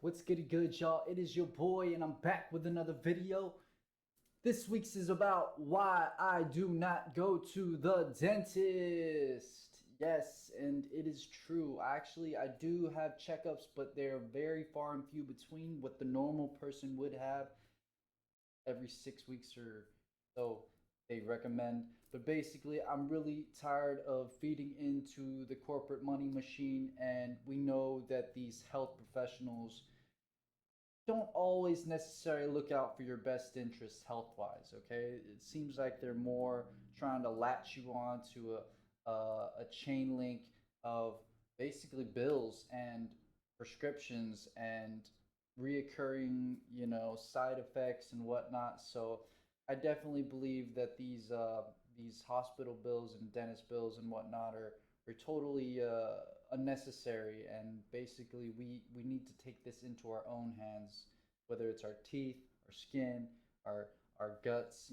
What's good, y'all? It is your boy, and I'm back with another video. This week's is about why I do not go to the dentist. Yes, and it is true. Actually, I do have checkups, but they're very far and few between what the normal person would have every 6 weeks or so they recommend. But basically, I'm really tired of feeding into the corporate money machine, and we know that these health professionals don't always necessarily look out for your best interests health wise. Okay, it seems like they're more trying to latch you on to a chain link of basically bills and prescriptions and reoccurring, side effects and whatnot. So I definitely believe that these hospital bills and dentist bills and whatnot are totally unnecessary, and basically we need to take this into our own hands, whether it's our teeth, our skin, our our guts,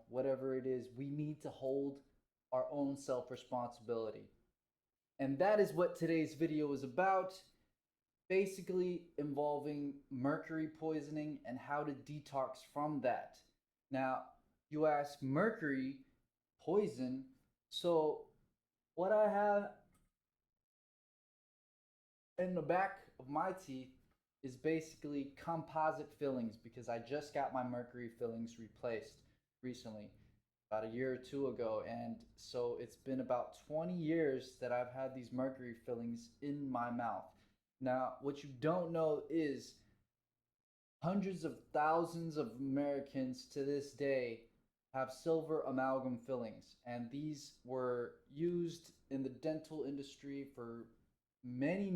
whatever it is. We need to hold our own self responsibility, and that is what today's video is about, basically involving mercury poisoning and how to detox from that. Now, you ask, mercury poison, so what I have in the back of my teeth is basically composite fillings, because I just got my mercury fillings replaced recently, about a year or two ago. And so it's been about 20 years that I've had these mercury fillings in my mouth. Now, what you don't know is hundreds of thousands of Americans to this day have silver amalgam fillings, and these were used in the dental industry for many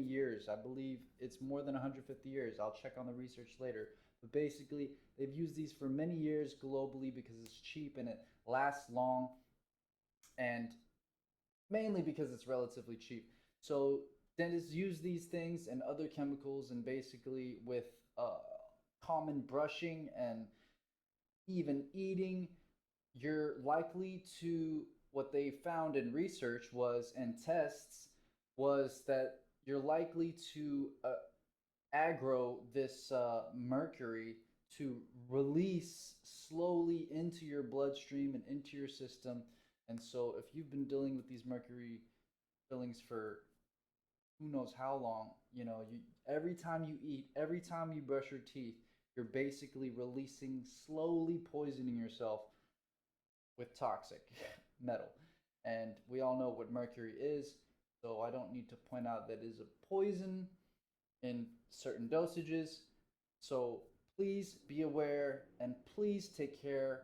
years. I believe it's more than 150 years. I'll check on the research later. But basically, they've used these for many years globally because it's cheap and it lasts long, and mainly because it's relatively cheap. So dentists use these things and other chemicals, and basically with common brushing and even eating, you're likely to, what they found in research was, and tests, was that you're likely to aggro this mercury to release slowly into your bloodstream and into your system. And so if you've been dealing with these mercury fillings for who knows how long, every time you eat, every time you brush your teeth, you're basically releasing, slowly poisoning yourself with toxic metal. And we all know what mercury is, so I don't need to point out that it is a poison in certain dosages. So please be aware, and please take care.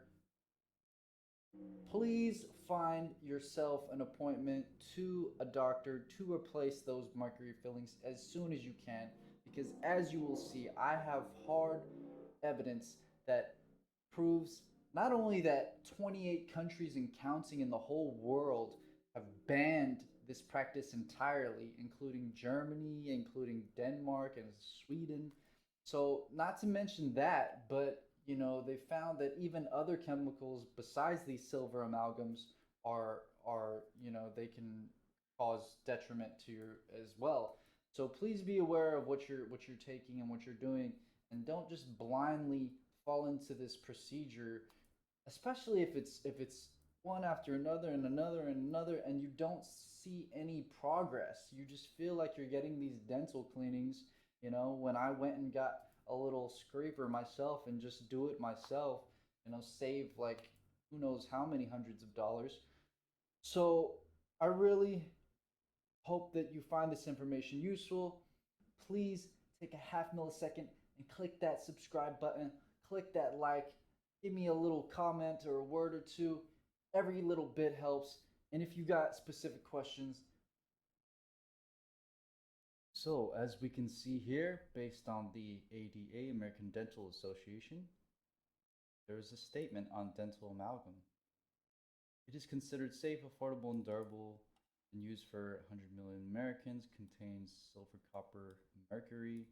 Please find yourself an appointment to a doctor to replace those mercury fillings as soon as you can, because as you will see, I have hard evidence that proves not only that 28 countries and counting in the whole world have banned this practice entirely, including Germany, including Denmark and Sweden. So, not to mention that, but they found that even other chemicals besides these silver amalgams are they can cause detriment to you as well. So please be aware of what you're taking and what you're doing, and don't just blindly fall into this procedure, especially if it's one after another and another and another, and you don't see any progress. You just feel like you're getting these dental cleanings. When I went and got a little scraper myself and just do it myself, save like who knows how many hundreds of dollars. So I really hope that you find this information useful. Please take a half millisecond and click that subscribe button, click that like, give me a little comment or a word or two. Every little bit helps. And if you got specific questions, so as we can see here, based on the ADA, American Dental Association, there is a statement on dental amalgam. It is considered safe, affordable, and durable, and used for 100 million Americans, contains silver, copper, mercury,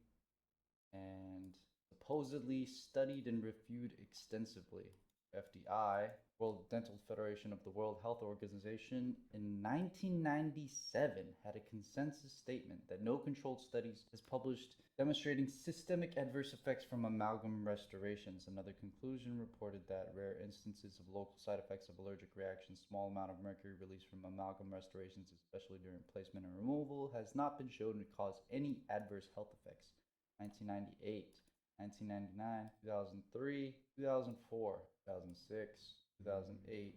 and supposedly studied and reviewed extensively. FDI, World Dental Federation of the World Health Organization, in 1997 had a consensus statement that no controlled studies is published demonstrating systemic adverse effects from amalgam restorations. Another conclusion reported that rare instances of local side effects of allergic reactions, small amount of mercury released from amalgam restorations, especially during placement and removal, has not been shown to cause any adverse health effects. 1998. 1999, 2003, 2004, 2006, 2008,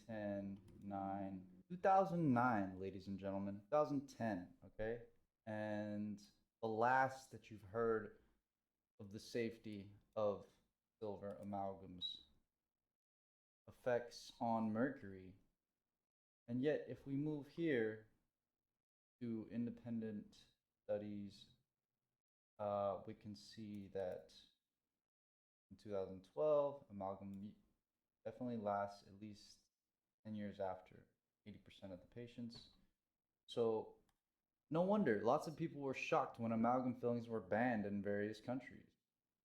10, 9, 2009, ladies and gentlemen, 2010, okay? And the last that you've heard of the safety of silver amalgams, effects on mercury. And yet, if we move here to independent studies, we can see that in 2012, amalgam definitely lasts at least 10 years after 80% of the patients. So no wonder lots of people were shocked when amalgam fillings were banned in various countries.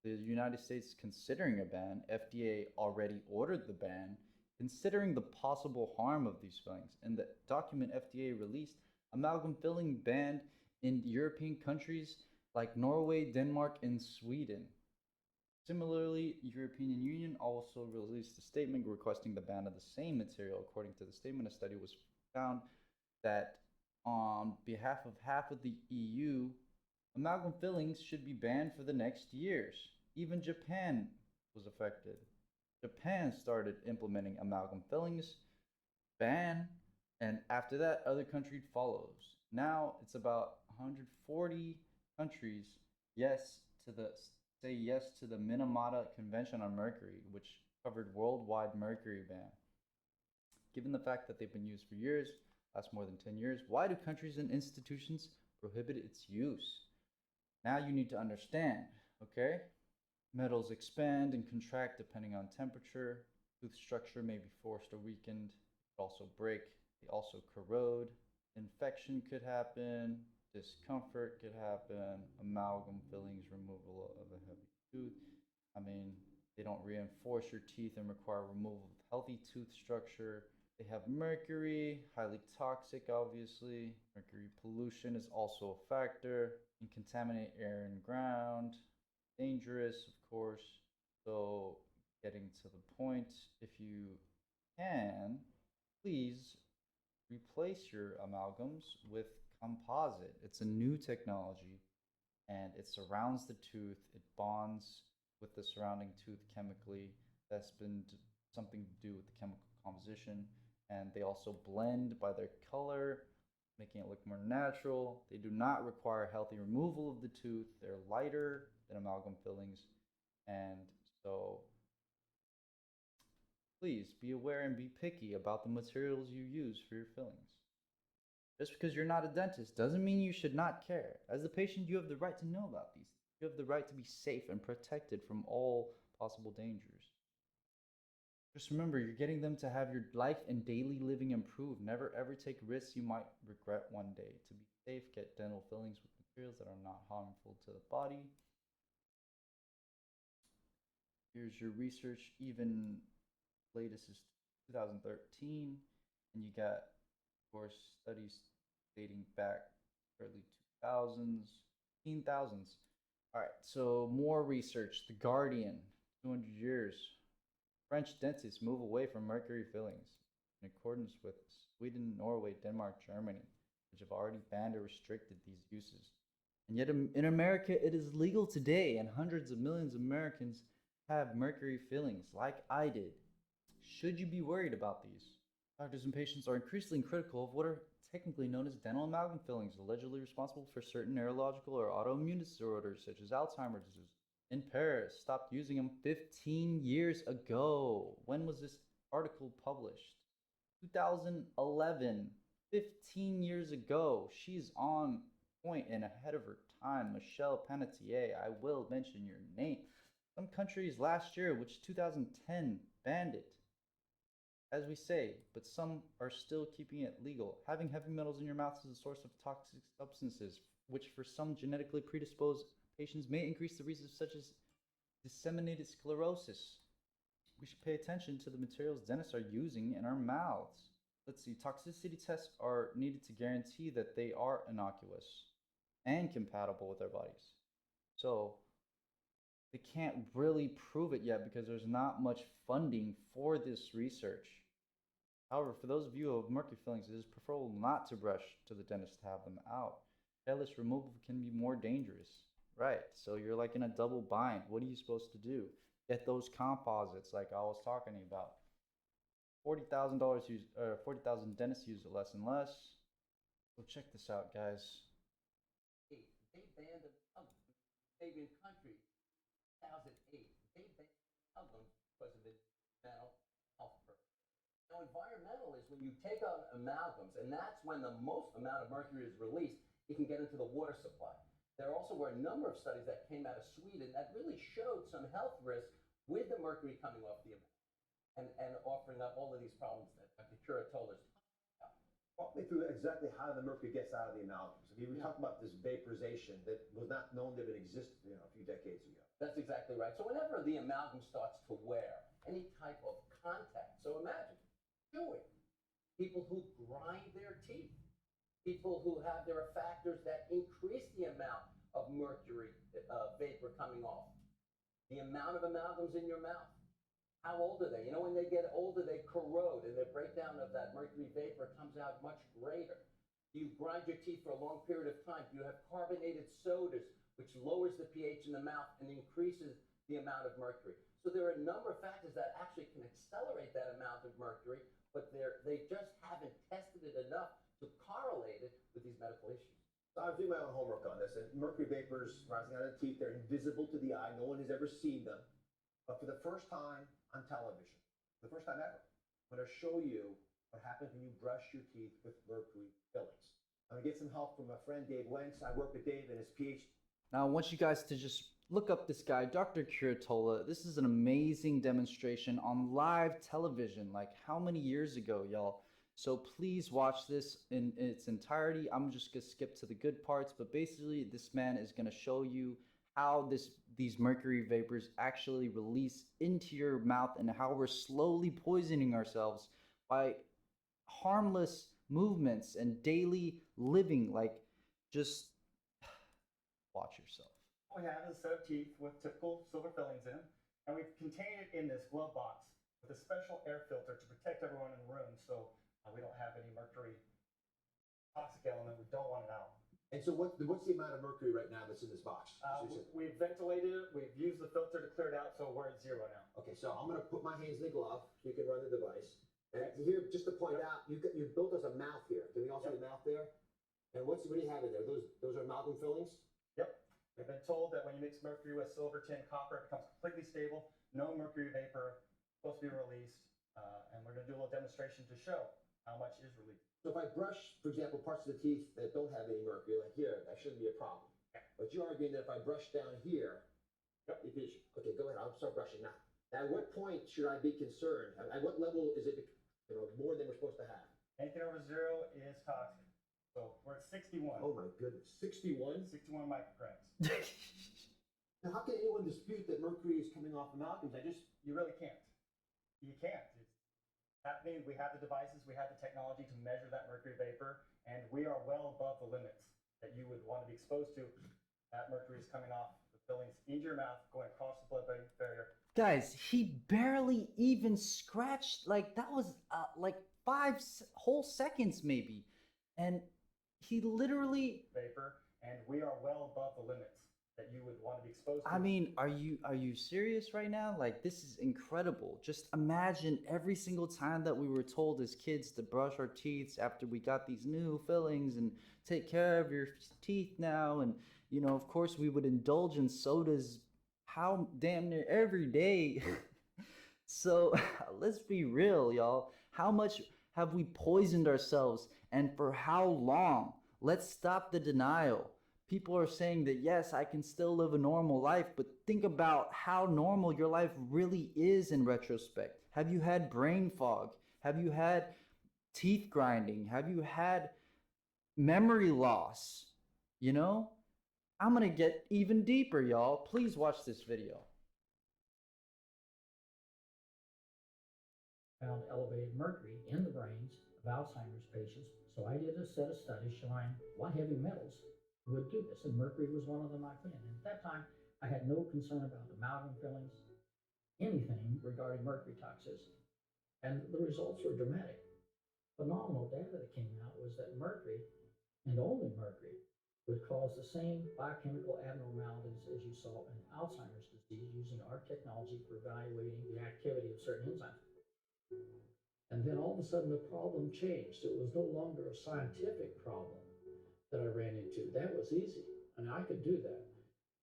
The United States is considering a ban. FDA already ordered the ban, considering the possible harm of these fillings. In the document FDA released, amalgam filling banned in European countries like Norway, Denmark, and Sweden. Similarly, European Union also released a statement requesting the ban of the same material. According to the statement, a study was found that on behalf of half of the EU, amalgam fillings should be banned for the next years. Even Japan was affected. Japan started implementing amalgam fillings ban, and after that, other countries follows. Now it's about 140 countries say yes to the Minamata Convention on Mercury, which covered worldwide mercury ban. Given the fact that they've been used for years, last more than 10 years, why do countries and institutions prohibit its use? Now you need to understand, okay? Metals expand and contract depending on temperature. Tooth structure may be forced or weakened. They also break. They also corrode. Infection could happen. Discomfort could happen. Amalgam fillings, removal of a heavy tooth. I mean, they don't reinforce your teeth and require removal of healthy tooth structure. They have mercury, highly toxic, obviously. Mercury pollution is also a factor. And contaminate air and ground. Dangerous, of course. So, getting to the point, if you can, please replace your amalgams with composite. It's a new technology and it surrounds the tooth. It bonds with the surrounding tooth chemically. That's been something to do with the chemical composition. And they also blend by their color, making it look more natural. They do not require healthy removal of the tooth. They're lighter than amalgam fillings. And so please be aware and be picky about the materials you use for your fillings. Just because you're not a dentist doesn't mean you should not care. As a patient, you have the right to know about these. You have the right to be safe and protected from all possible dangers. Just remember, you're getting them to have your life and daily living improved. Never ever take risks you might regret one day. To be safe, get dental fillings with materials that are not harmful to the body. Here's your research, even latest is 2013, and you got, of course, studies dating back early 2000s, 10,000s. All right, so more research. The Guardian, 200 years. French dentists move away from mercury fillings in accordance with Sweden, Norway, Denmark, Germany, which have already banned or restricted these uses. And yet in America, it is legal today, and hundreds of millions of Americans have mercury fillings, like I did. Should you be worried about these? Doctors and patients are increasingly critical of what are technically known as dental amalgam fillings, allegedly responsible for certain neurological or autoimmune disorders such as Alzheimer's disease. In Paris, stopped using them 15 years ago. When was this article published? 2011. 15 years ago. She's on point and ahead of her time. Michelle Panetier, I will mention your name. Some countries last year, which 2010, banned it, as we say, but some are still keeping it legal. Having heavy metals in your mouth is a source of toxic substances, which for some genetically predisposed patients may increase the risks such as disseminated sclerosis. we should pay attention to the materials dentists are using in our mouths. Let's see, toxicity tests are needed to guarantee that they are innocuous and compatible with our bodies. So they can't really prove it yet because there's not much funding for this research. However, for those of you who have mercury fillings, it is preferable not to brush to the dentist to have them out. Careless removal can be more dangerous. Right, so you're like in a double bind. What are you supposed to do? Get those composites like I was talking about. $40,000 use, 40,000 dentists use it less and less. So check this out, guys. They banned the Arabian country 2008. They banned amalgam because of its mental health purpose. Now, environmental is when you take out amalgams, and that's when the most amount of mercury is released. It can get into the water supply. There also were a number of studies that came out of Sweden that really showed some health risks with the mercury coming off the amalgam and offering up all of these problems that Dr. Chlorella is talking about. Walk me through exactly how the mercury gets out of the amalgams. I mean, we talked about this vaporization that was not known to have existed, a few decades ago. That's exactly right. So whenever the amalgam starts to wear, any type of contact, so imagine chewing, people who grind their teeth, people who have there are factors that increase the amount of mercury vapor coming off. The amount of amalgams in your mouth. How old are they? You know, when they get older, they corrode, and the breakdown of that mercury vapor comes out much greater. You grind your teeth for a long period of time. You have carbonated sodas, which lowers the pH in the mouth and increases the amount of mercury. So there are a number of factors that actually can accelerate that amount of mercury, but they just haven't tested it enough to correlate it with these medical issues. So I was doing my own homework on this, and mercury vapors rising out of the teeth, they're invisible to the eye. No one has ever seen them. But for the first time on television, the first time ever, I'm going to show you what happens when you brush your teeth with mercury fillings. I'm going to get some help from my friend Dave Wentz. I work with Dave and his PhD. Now I want you guys to just look up this guy, Dr. Chlorella. This is an amazing demonstration on live television, like how many years ago, y'all? So please watch this in its entirety. I'm just gonna skip to the good parts, but basically this man is gonna show you how these mercury vapors actually release into your mouth and how we're slowly poisoning ourselves by harmless movements and daily living. Like, just watch yourself. What we have is a set of teeth with typical silver fillings in, and we've contained it in this glove box with a special air filter to protect everyone in the room, so we don't have any mercury toxic element. We don't want it out. And so what's the amount of mercury right now that's in this box? We've ventilated it. We've used the filter to clear it out, so we're at zero now. Okay, so I'm going to put my hands in the glove so you can run the device. And here, just to point out, you built us a mouth here. Can we also see the mouth there? And what do you have in there? Those are amalgam fillings? Yep. We've been told that when you mix mercury with silver, tin, copper, it becomes completely stable. No mercury vapor supposed to be released. And we're going to do a little demonstration to show how much is released. So if I brush, for example, parts of the teeth that don't have any mercury, like here, that shouldn't be a problem. Yeah. But you're arguing that if I brush down here, okay, go ahead, I'll start brushing now. At what point should I be concerned? At what level is it more than we're supposed to have? Anything over zero is toxic. So we're at 61. Oh my goodness, 61? 61 micrograms. Now, how can anyone dispute that mercury is coming off amalgams? You really can't. You can't. It's happening. We have the devices, we have the technology to measure that mercury vapor, and we are well above the limits that you would want to be exposed to. That mercury is coming off the fillings into your mouth, going across the blood-brain barrier. Guys, he barely even scratched. Like, that was like 5 whole seconds maybe, and he literally Vapor, and we are well above the limits that you would want to be exposed to. I mean, are you serious right now? Like, this is incredible. Just imagine every single time that we were told as kids to brush our teeth after we got these new fillings and take care of your teeth now. And, you know, of course we would indulge in sodas how damn near every day. So let's be real, y'all. How much have we poisoned ourselves, and for how long? Let's stop the denial. People are saying that, yes, I can still live a normal life, but think about how normal your life really is in retrospect. Have you had brain fog? Have you had teeth grinding? Have you had memory loss? You know, I'm going to get even deeper, y'all. Please watch this video. found elevated mercury in the brains of Alzheimer's patients. So I did a set of studies showing what heavy metals would do this, and mercury was one of them I found. And at that time, I had no concern about amalgam fillings, anything regarding mercury toxicity. And the results were dramatic. Phenomenal data that came out was that mercury, and only mercury, would cause the same biochemical abnormalities as you saw in Alzheimer's disease using our technology for evaluating the activity of certain enzymes. And then all of a sudden the problem changed. It was no longer a scientific problem that I ran into. That was easy, and I could do that.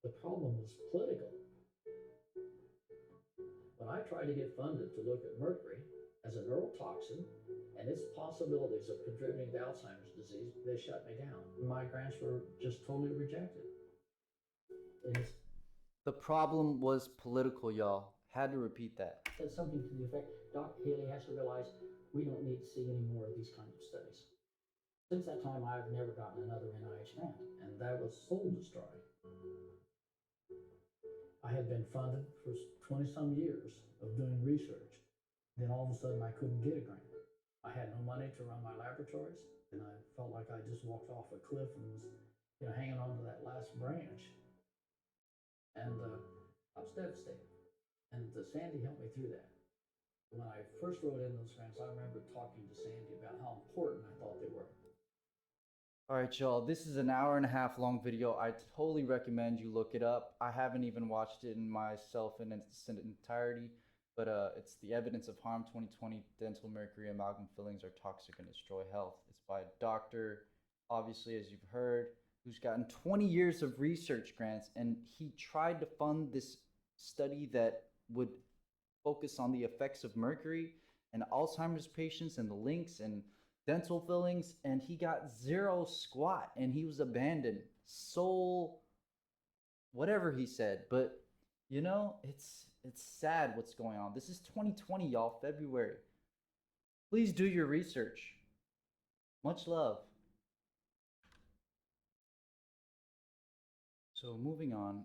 The problem was political. When I tried to get funded to look at mercury as a neurotoxin and its possibilities of contributing to Alzheimer's disease, they shut me down. My grants were just totally rejected. The problem was political, y'all. Had to repeat that. Said something to the effect, Doc Haley has to realize we don't need to see any more of these kinds of studies. Since that time, I've never gotten another NIH grant, and that was soul destroying. I had been funded for 20-some years of doing research. Then all of a sudden, I couldn't get a grant. I had no money to run my laboratories, and I felt like I just walked off a cliff and was, hanging on to that last branch. And I was devastated. And Sandy helped me through that. When I first wrote in those grants, I remember talking to Sandy about how important I thought they were. All right, y'all, this is an hour-and-a-half long video. I totally recommend you look it up. I haven't even watched it in myself in its entirety, but it's The Evidence of Harm 2020, Dental Mercury Amalgam Fillings Are Toxic and Destroy Health. It's by a doctor, obviously, as you've heard, who's gotten 20 years of research grants, and he tried to fund this study that would focus on the effects of mercury and Alzheimer's patients and the links and dental fillings, and he got zero squat, and he was abandoned. Soul, whatever he said, but it's sad what's going on. This is 2020, y'all, February. Please do your research. Much love. So moving on,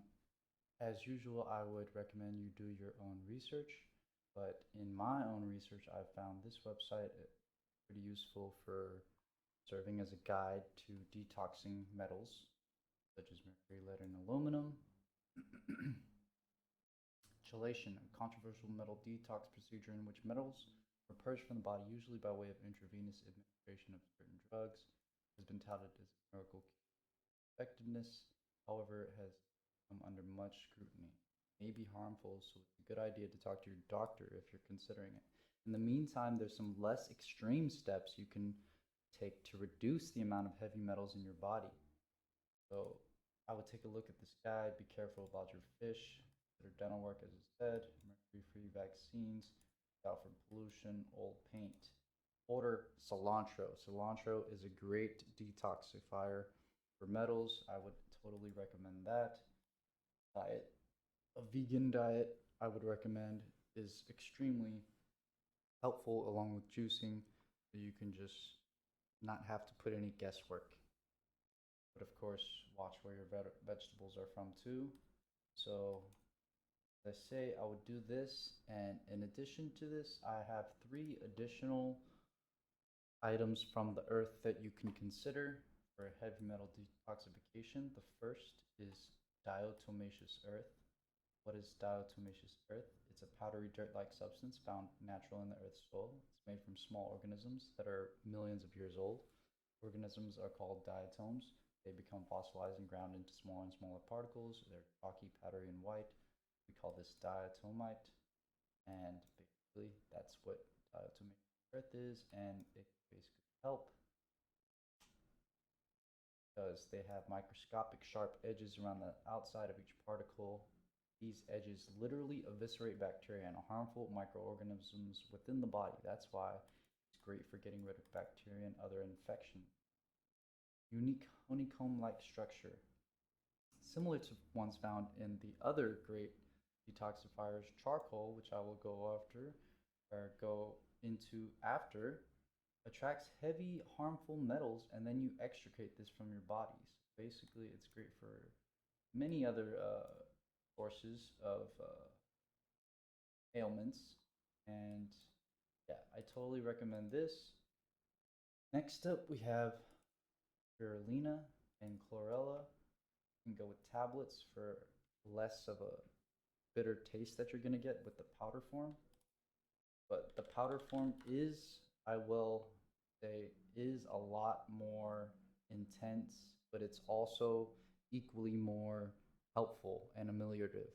as usual, I would recommend you do your own research, but in my own research, I've found this website pretty useful for serving as a guide to detoxing metals, such as mercury, lead, and aluminum. Chelation, a controversial metal detox procedure in which metals are purged from the body, usually by way of intravenous administration of certain drugs, has been touted as a miracle effectiveness. However, it has come under much scrutiny. It may be harmful, so it's a good idea to talk to your doctor if you're considering it. In the meantime, there's some less extreme steps you can take to reduce the amount of heavy metals in your body. So I would take a look at this guide. Be careful about your fish. Consider dental work, as I said. Mercury-free vaccines. Look out for pollution, old paint. Order cilantro. Cilantro is a great detoxifier for metals. I would totally recommend that. Diet. A vegan diet I would recommend is extremely helpful, along with juicing, so you can just not have to put any guesswork. But of course, watch where your vegetables are from too. So let's say I would do this, and in addition to this, I have 3 additional items from the earth that you can consider for heavy metal detoxification. The first is diatomaceous earth. What is diatomaceous earth? It's a powdery dirt-like substance found natural in the Earth's soil. It's made from small organisms that are millions of years old. Organisms are called diatoms. They become fossilized and ground into smaller and smaller particles. They're chalky, powdery, and white. We call this diatomite. And basically, that's what diatomaceous earth is, and it basically help because they have microscopic sharp edges around the outside of each particle. These edges literally eviscerate bacteria and harmful microorganisms within the body. That's why it's great for getting rid of bacteria and other infections. Unique honeycomb-like structure, similar to ones found in the other great detoxifiers, charcoal, which I will go into after, attracts heavy, harmful metals, and then you extricate this from your bodies. Basically, it's great for many other sources of ailments, and yeah, I totally recommend this. Next up, we have Spirulina and Chlorella. You can go with tablets for less of a bitter taste that you're going to get with the powder form. But the powder form is, I will say, is a lot more intense, but it's also equally more helpful and ameliorative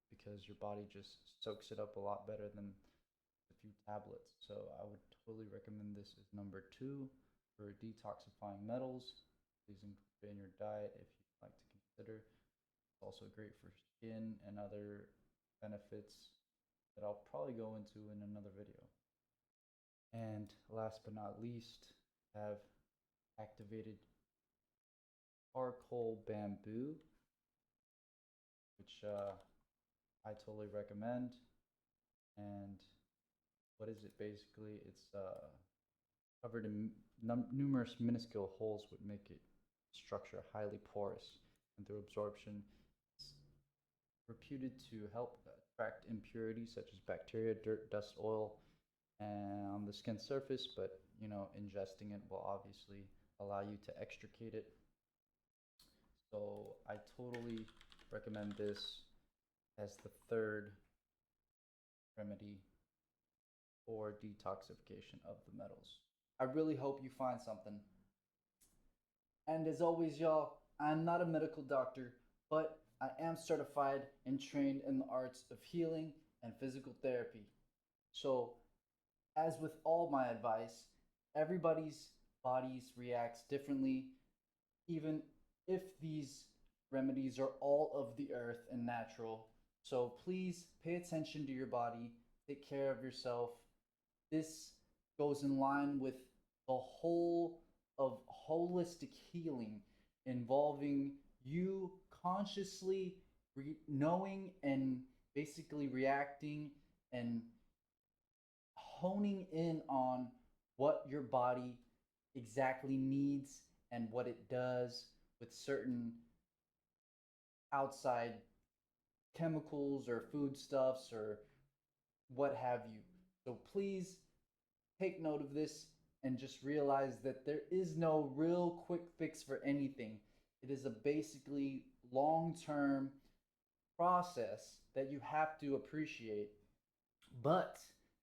because your body just soaks it up a lot better than a few tablets. So I would totally recommend this as number 2 for detoxifying metals. Please include it in your diet if you'd like to consider. It's also great for skin and other benefits that I'll probably go into in another video. And last but not least, have activated charcoal bamboo, which I totally recommend. And what is it basically? It's covered in numerous minuscule holes would make it structure highly porous, and through absorption it's reputed to help attract impurities such as bacteria, dirt, dust, oil on the skin surface, but you know, ingesting it will obviously allow you to extricate it. So I totally recommend this as the third remedy for detoxification of the metals. I really hope you find something. And as always, y'all, I'm not a medical doctor, but I am certified and trained in the arts of healing and physical therapy. So, as with all my advice, everybody's bodies reacts differently, even if these remedies are all of the earth and natural. So please pay attention to your body, take care of yourself. This goes in line with the whole of holistic healing, involving you consciously knowing and basically reacting and honing in on what your body exactly needs and what it does with certain outside chemicals or foodstuffs or what have you. So please take note of this and just realize that there is no real quick fix for anything. It is a basically long-term process that you have to appreciate. But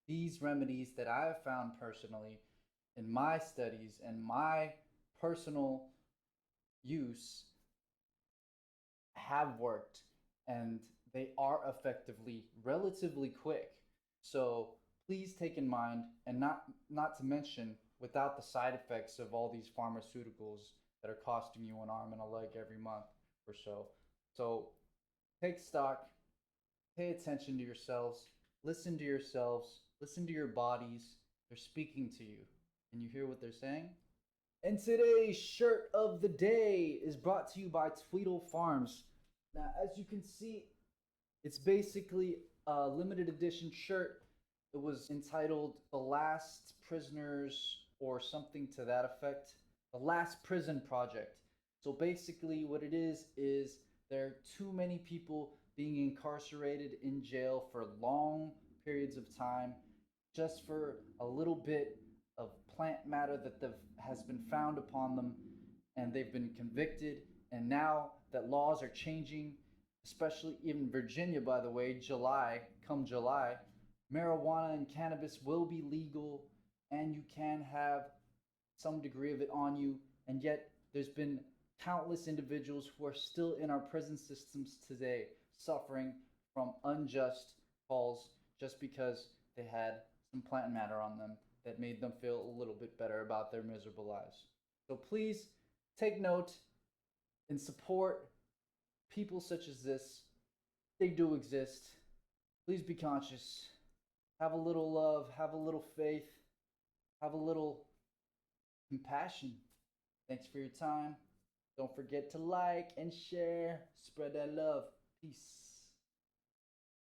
these remedies that I have found personally in my studies and my personal use have worked, and they are effectively relatively quick. So please take in mind, and not to mention without the side effects of all these pharmaceuticals that are costing you an arm and a leg every month or so. So take stock, pay attention to yourselves, listen to yourselves, listen to your bodies. They're speaking to you. And you hear what they're saying? And today's shirt of the day is brought to you by Tweedle Farms. Now, as you can see, it's basically a limited edition shirt. It was entitled The Last Prisoners or something to that effect. The Last Prison Project. So basically what it is there are too many people being incarcerated in jail for long periods of time just for a little bit of plant matter that has been found upon them, and they've been convicted. And now that laws are changing, especially in Virginia, by the way, come July, marijuana and cannabis will be legal, and you can have some degree of it on you. And yet there's been countless individuals who are still in our prison systems today suffering from unjust calls just because they had some plant matter on them that made them feel a little bit better about their miserable lives. So please take note and support people such as this. They do exist. Please be conscious. Have a little love, have a little faith, have a little compassion. Thanks for your time. Don't forget to like and share. Spread that love. Peace.